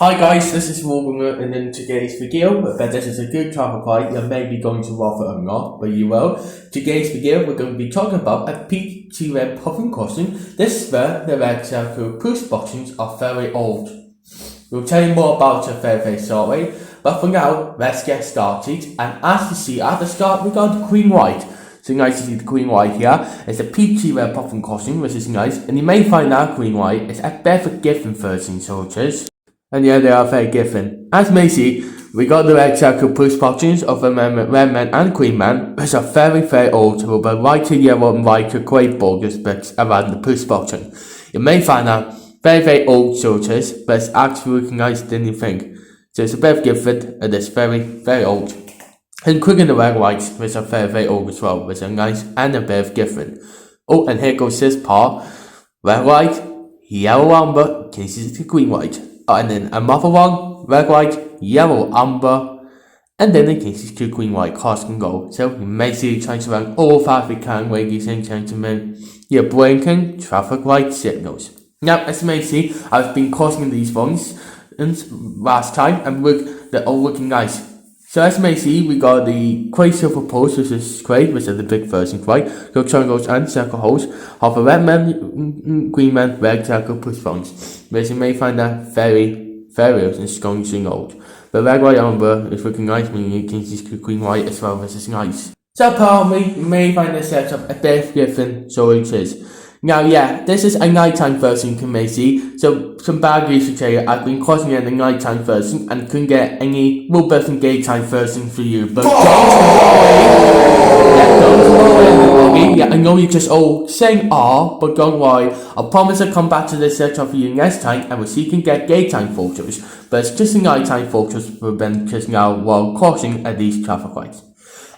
Hi guys, this is Morgan and in today's video, but this is a good traffic light, you may be going to love it or not, but you will. Today's video, we're going to be talking about a peak TLED Puffin crossing. This is where the red circle push buttons are very old. We'll tell you more about it very shortly, but for now, let's get started. And as you see at the start, we got the Queen White. So nice to see the Queen White here. It's a peak TLED Puffin crossing, which is nice, and you may find that Queen White is a better given version, so it is. And yeah, they are very given. As you may see, we got the red circle push buttons of the Red Man and Queen Man, which are very old, with the lighter yellow and lighter grey borders bits around the push button. You may find that very old sorters, but it's actually looking nicer than you think. So it's a bit given, and it's very old. Including the red lights, which are very old as well, which are nice and a bit given. Oh, and here goes this part. Red light, yellow amber, cases the Queen White. And then another one, red light, yellow amber, and then in case it's two Queen White cars can go. So you may see it change around all that we can, ladies and gentlemen. You're blinking traffic light signals. Now, as you may see, I've been crossing these ones last time, and look, they're all looking nice. So as you may see, we got the grey silver poles, which is great, which are the big versions, right? So triangles and circle holes of a red man, green man, red circle push buttons. Which you may find that very old and strangely old. But red, white, amber is looking nice, meaning you can see Queen White as well, which is nice. So apparently, you may find the setup a bit different, so it is. Now, yeah, this is a nighttime version, you may see. So, some bad news to tell you, I've been crossing in the nighttime version and couldn't get any robust daytime version for you. But don't worry. Yeah, I know you're just all saying but don't worry. I promise I'll come back to this setup for you next time and we'll see if you can get daytime photos. But it's just the nighttime photos for them just now while crossing at these traffic lights.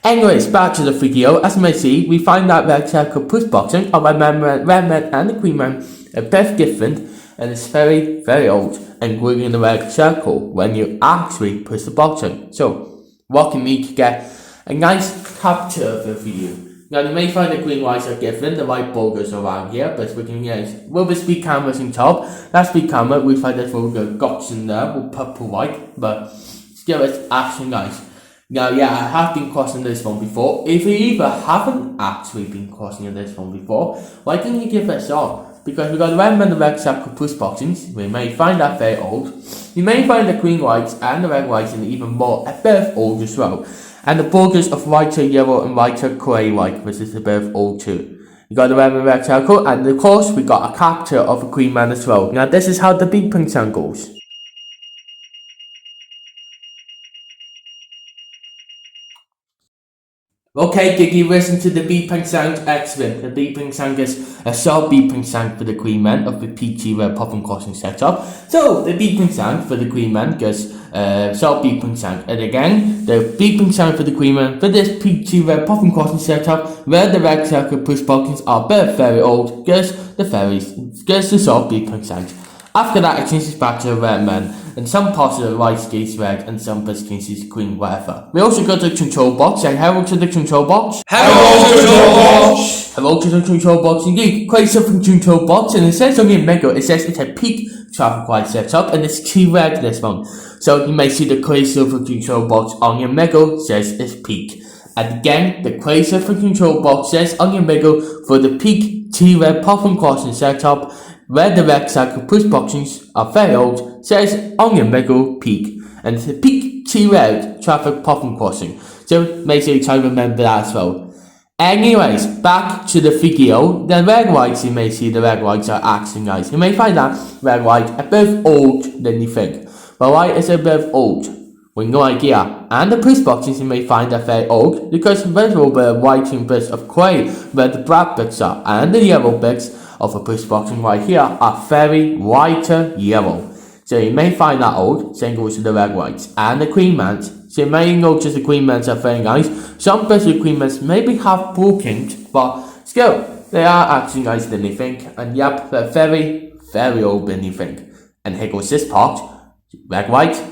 Anyways, back to the video. As you may see, we find that red circle push button of a red man and the Queen Man are both different, and it's very old, including the red circle when you actually push the button. So, what you need to get a nice capture of the video. Now, you may find the green lights are different, the white borders around here, but we can use with the speed cameras on top. That speed camera, we find that little dots in there with purple white, but still it's actually nice. Now, yeah, I have been crossing this one before. If you either haven't actually been crossing this one before, why don't you give it a shot? Because we got the red and the red circle push buttons. We may find that very old. You may find the green lights and the red lights and even more a bit old as well. And the borders of lighter yellow and lighter grey white, which is a bit old too. You got the red and red circle, and of course we got a capture of a Queen Man as well. Now this is how the beeping sound goes. Okay, did you listen to the beeping sound? Excellent. The beeping sound is a sharp beeping sound for the Queen Man of the PT Red Puffin crossing setup. So, the beeping sound for the Queen Man goes sharp beeping sound. And again, the beeping sound for the Queen Man for this PT Red Puffin crossing setup, where the red circle push buttons are both very old, goes the sharp beeping sound. After that, it changes back to the red man, and some parts of the light stays red, and some bits changes green, whatever. We also got the control box. Say hello to the control box. Hello to the control box. Hello to the control box. Indeed, quite something control box, and it says on your mega, it says it's a peak traffic light setup, and it's key red this one. So you may see the quite silver control box on your mega says it's peak. And again, the quite silver control box says on your mega for the peak TLED Puffin crossing setup, where the red circle push buttons are very old, says on your middle peak, and it's a peak TLED traffic Puffin crossing. So make sure you try to remember that as well. Anyways, back to the video. The red lights, you may see the red lights are actually nice. You may find that red light a bit old than you think. The light is a bit old, with no idea. And the push buttons you may find are very old, because there's a little bit of white and bits of grey where the black bits are, and the yellow bits of a push button right here are very lighter yellow. So you may find that old, same goes to the red lights and the Queen Mans. So you may notice the Queen Mans are very nice. Some bits of the Queen Mans maybe have broken, but still, they are actually nicer than you think. And yep, they're very old than you think. And here goes this part. Red light,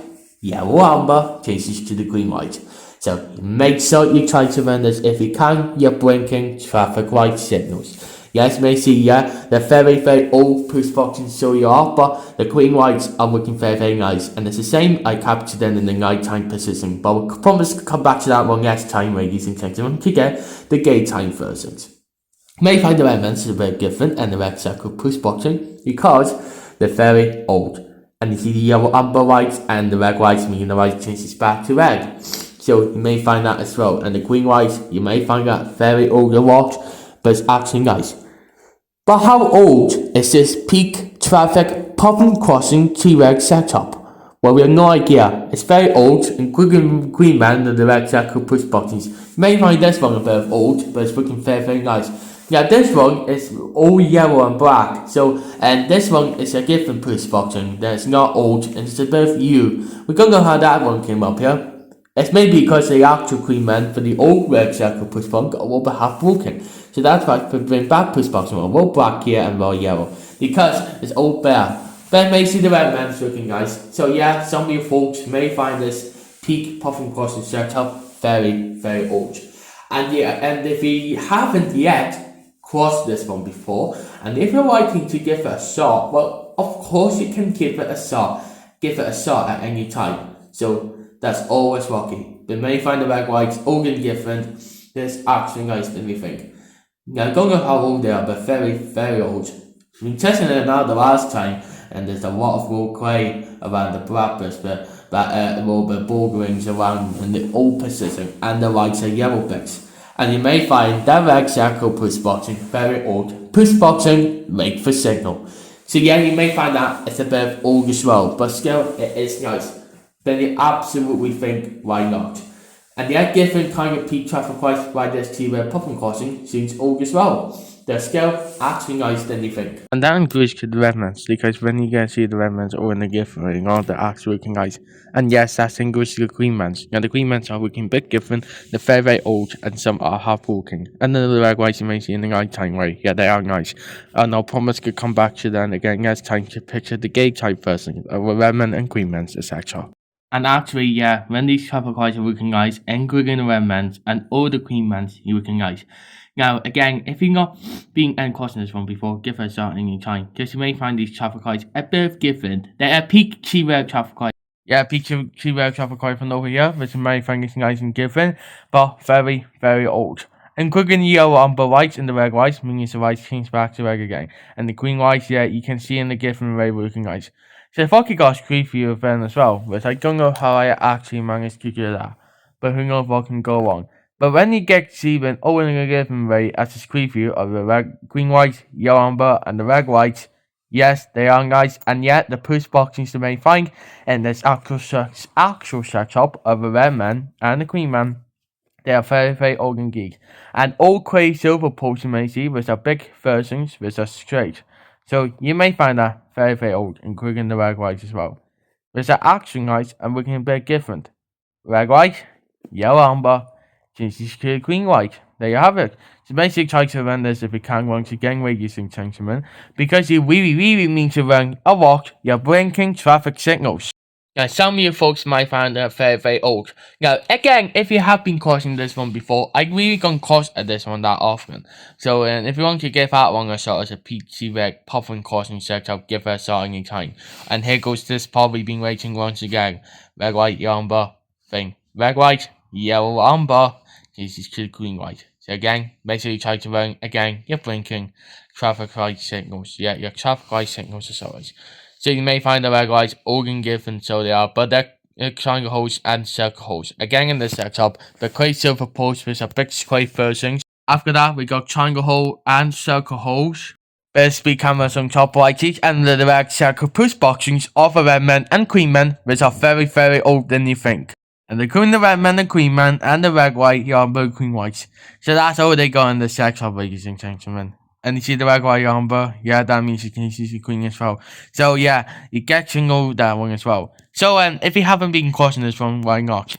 yellow amber, changes to the green light. So make sure you try to run this if you can, you're blinking traffic light signals. Yes, you may see, yeah, they're very, very old push boxing, so you are, but the green whites are looking very, very nice. And it's the same I captured them in the nighttime position, but we'll promise to come back to that one next time, ladies and gentlemen, to get the daytime versions. You may find the red ones a bit different and the red circle push boxing because they're very old. And you see the yellow umber whites and the red whites, meaning the white changes back to red. So you may find that as well. And the green whites, you may find that very old to watch, but it's actually nice. But how old is this peak traffic Puffin crossing T-Rex setup? Well, we have no idea. It's very old, including Green Man and the red circle push buttons. You may find this one a bit of old, but it's looking very, very nice. Yeah, this one is all yellow and black. So, and this one is a different push button that's not old and it's a bit of you. We don't know how that one came up here. It's maybe because the actual Queen Man for the old red circle push button got a little bit half broken. So that's why we bring back push button a little black here and more yellow. Because it's old bear. But may see the red man's looking nice. So yeah, some of you folks may find this peak Puffin crossing setup very, very old. And yeah, and if you haven't yet crossed this one before, and if you're liking to give it a shot, well, of course you can give it a shot. Give it a shot at any time. So that's always lucky. But may find the red whites old and different. There's actually nice than we think. Now I don't know how old they are, but very, very old. We've been testing it out the last time, and there's a lot of raw clay around the blackbirds, but a little bit borderings around in the old position, and the whites are yellow bits. And you may find that red circle push boxing very old. Push boxing make for signal. So yeah, you may find that it's a bit of old as well, but still it is nice. Then you absolutely think, why not? And yet different kind of peak traffic lights by this T-Red Puffin crossing seems old as well. They're still actually nice than you think. And that includes the Redmans, because when you get to see the Redmans or in the different, all the actually looking nice. And yes, that includes the Greenmans. Now the Greenmans are looking a bit different, they're very, very old, and some are half walking. And then the red whites you may see in the nighttime way, yeah, they are nice. And I'll promise to come back to them again next time to picture the gay type version of Redman and Greenmans, etc. And actually, yeah, when these traffic lights are looking nice, including the red mans and all the green mans, you're looking nice. Now, again, if you've not been crossing this one before, give it a shot any time, because you may find these traffic lights a bit different. They're a peak T-Red traffic light. Yeah, peak T-Red traffic light from over here, which you may find is nice and different, but very, very old. Including the yellow umber lights and the red lights, meaning the lights change back to red again. And the green lights, yeah, you can see in the different way looking nice. So if I could got screen for you then as well, which I don't know how I actually managed to do that, but who knows what can go wrong. But when you get to see them all in a given way as a screen view of the red, green white, yellow umber, and the red white, yes, they are nice, and yet the push boxings you may find in this actual setup of the red man and the green man, they are very, very old indeed. And all grey silver poles you may see with the big versions which are straight. So you may find that very, very old, including the red white as well. Which are actually nice and looking a bit different. Red white, yellow umber, changes to green white. There you have it. So basically try to run this if you can once again, ladies and gentlemen, because you really, really need to run a walk your blinking traffic signals. Now, some of you folks might find that very, very old. Now, again, if you have been crossing this one before, I really don't cross this one that often. So, if you want to give that one a shot as a PC Red Puffin crossing setup, give it a shot any time. And here goes this probably been waiting once again. Red, white, yellow, umber thing. Red, white, yellow, umber. This is to green, white. So again, basically try to run, again, your blinking traffic light signals. Yeah, your traffic light signals as always. So you may find the red lights all in different, so they are, but they're triangle holes and circle holes. Again in this setup, the clay silver poles with a big clay versions. After that, we got triangle hole and circle holes. Better speed cameras on top like each, and the red circle push boxings of the red men and queen men, which are very, very old than you think. And including the red man and queen man and the red white, you are both queen whites. So that's all they got in the setup, ladies and gentlemen. And you see the red, white, umber, yeah, that means you can see the queen as well. So yeah, you get to know that one as well. So if you haven't been crossing this one, why not?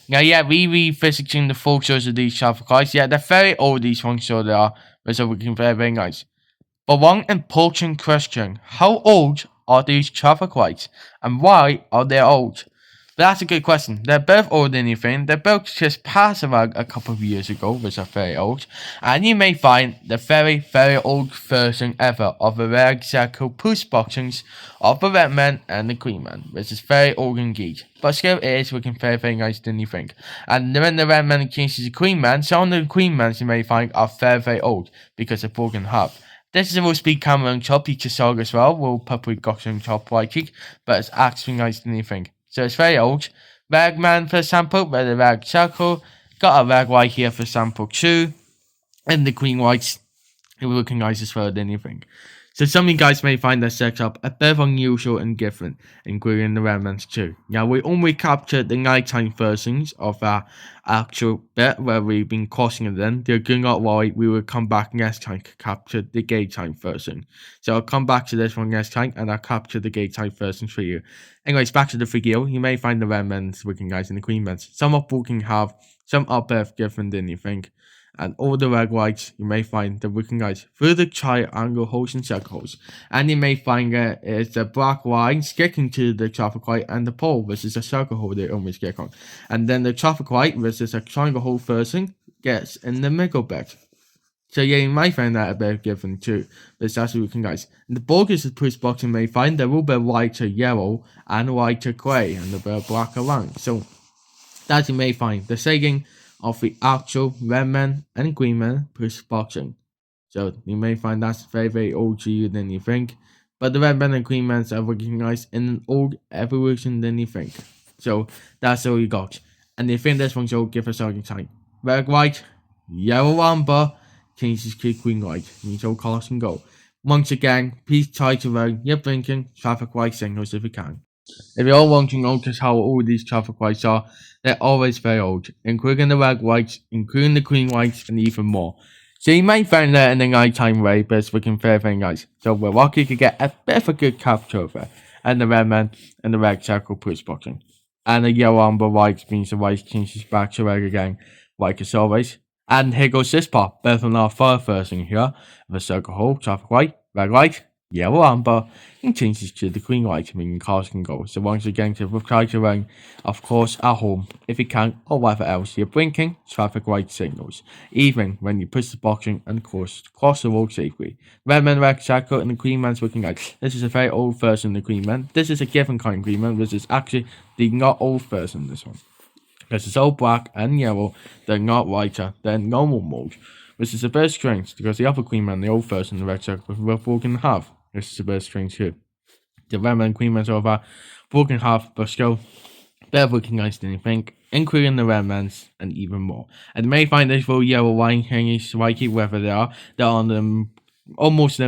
Now yeah, we revisiting the photos of these traffic lights. Yeah, they're very old, these ones, so they are, but so looking very, very nice. But one important question, how old are these traffic lights? And why are they old? But that's a good question. They're both old than you think. They're both just passed around a couple of years ago, which are very old. And you may find the very, very old version ever of the rare circle push boxings of the Red Man and the Green Man, which is very old indeed. But still, it is looking very, very nice than you think. And when the Red Man changes the Queen Man, some of the Queen Mans you may find are very, very old because they're broken half. This is a low-speed camera and chop feature song as well, will probably got some chop right kick, but it's actually nice than you think. So it's very old. Ragman for example, where the rag circle, got a rag white here for example too, and the queen whites, it will looking nice as well than you think. So some of you guys may find this setup a bit unusual and different, including the remnants too. Now we only captured the nighttime versions of our actual bit where we've been crossing it in. Do not worry, we will come back next time to capture the daytime version. So I'll come back to this one next time and I'll capture the daytime version for you. Anyways, back to the video, you may find the remnants looking nice and the queen mans. Some of looking have, some are both different than you think. And all the red whites you may find the looking nice through the triangle holes and circles. And you may find it is the black line sticking to the traffic light and the pole, which is a circle hole they always get on. And then the traffic light, which is a triangle hole version, gets in the middle bit. So yeah, you might find that a bit different too, but it's actually looking nice. And the borders of the push box you may find they're a little bit lighter yellow and lighter grey and a bit black around. So that you may find the saying of the actual red man and green man push boxing. So you may find that's very, very old to you than you think. But the red man and green man are recognized in an old evolution than you think. So that's all you got. And you think this one's all give us a time. Red white, yellow amber, changes to green white. Needs all colors and go. Once again, please try to run your blinking traffic light signals if you can. If you're wanting to notice how old these traffic lights are, they're always very old, including the red whites, including the green whites, and even more. So you might find that in the nighttime way, but it's looking very, very nice. So we're lucky to get a bit of a good capture of it. And the red man and the red circle push boxing. And the yellow amber white means the white changes back to red again, like as always. And here goes this part, both on our third version here, the circle hole, traffic light, red light, yellow amber, and changes to the green light, meaning cars can go. So once again, to try to run, of course, at home, if you can, or whatever else, you're blinking traffic light signals, even when you push the boxing and cross the road safely. Red man, red circle, and the green man's looking like this is a very old version of the green man. This is a different kind of green man, which is actually the not old version, this one. Because it's all black and yellow, they're not lighter than normal mode. Which is a bit strange, because the other Queen Man, the old version, the red circle, were broken in half. This is a bit strange too. The red man and Queen Man's over broken in half, but still better looking nice than you think, including the red man's and even more. And you may find this little yellow line hanging spiky wherever they are. They're on them almost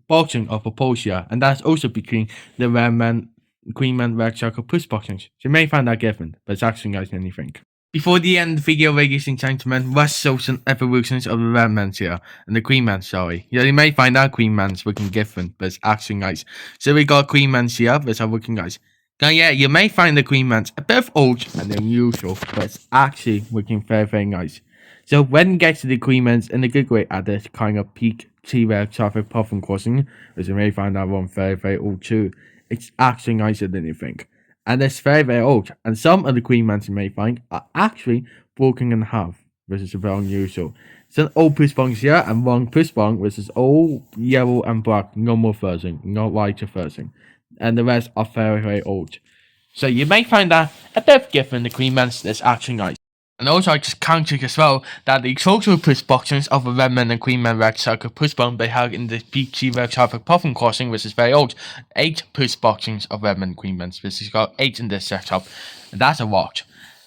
boxing of a pose here, and that's also between the red man, Queen Man, red circle push boxings. So you may find that different, but it's actually nicer than you think. Before the end of the video, ladies and gentlemen, let's show some evolutions of the red man's here, and the queen man, sorry. Yeah, you may find that queen man's looking different, but it's actually nice. So we got queen man's here, which are looking nice. Now yeah, you may find the queen man's a bit old and unusual, but it's actually looking very, very nice. So when you get to the queen man's in the good way at this kind of peak T-Rex traffic Puffin crossing, which you may find that one very, very old too, it's actually nicer than you think. And it's very, very old. And some of the queen mans you may find are actually broken in half, which is very unusual. It's an old push bong here and one push bong, which is all yellow and black, normal version, not lighter version. And the rest are very, very old. So you may find that a bit different, the queen mans that's actually nice. And also I just counted as well that the total push boxings of the red man and queen man red circle push button they had in the peak red traffic Puffin crossing, which is very old. 8 push boxings of red man and queen man, which has got 8 in this setup. And that's a lot.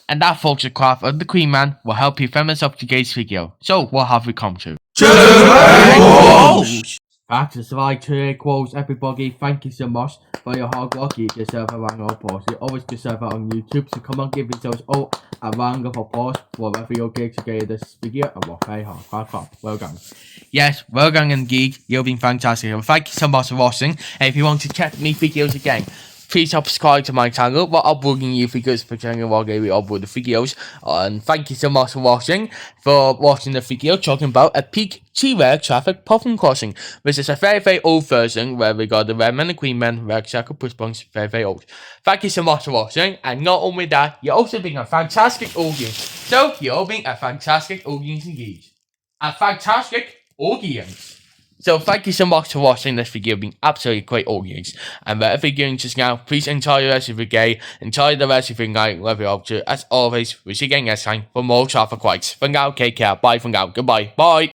And that folks, the craft of the queen man will help you finish up today's video. So what have we come to? That's the slide to quotes, everybody. Thank you so much for your hard work. You deserve a round of applause. You always deserve it on YouTube, so come on, give yourselves all a round of applause for whatever you did to get this video and work very hard. Well done. Yes, well done indeed. You've been fantastic. And thank you so much for watching. And if you want to check me videos again, please subscribe to my channel. What I'm bringing you videos for channel while we upload the videos. And thank you so much for watching the video talking about a peak T-Rex traffic Puffin crossing, which is a very old version where we got the Red Man and Queen Man, Red Circle push bunks, very old. Thank you so much for watching, and not only that, you're also being a fantastic audience. So you're all being a fantastic audience engaged. A fantastic audience. So thank you so much for watching this video, being absolutely great audience. And whatever you're doing just now, please enjoy the rest of your day, enjoy the rest of your night, whatever you're up to. As always, we'll see you again next time for more traffic lights. For now, take care, bye for now, goodbye, bye.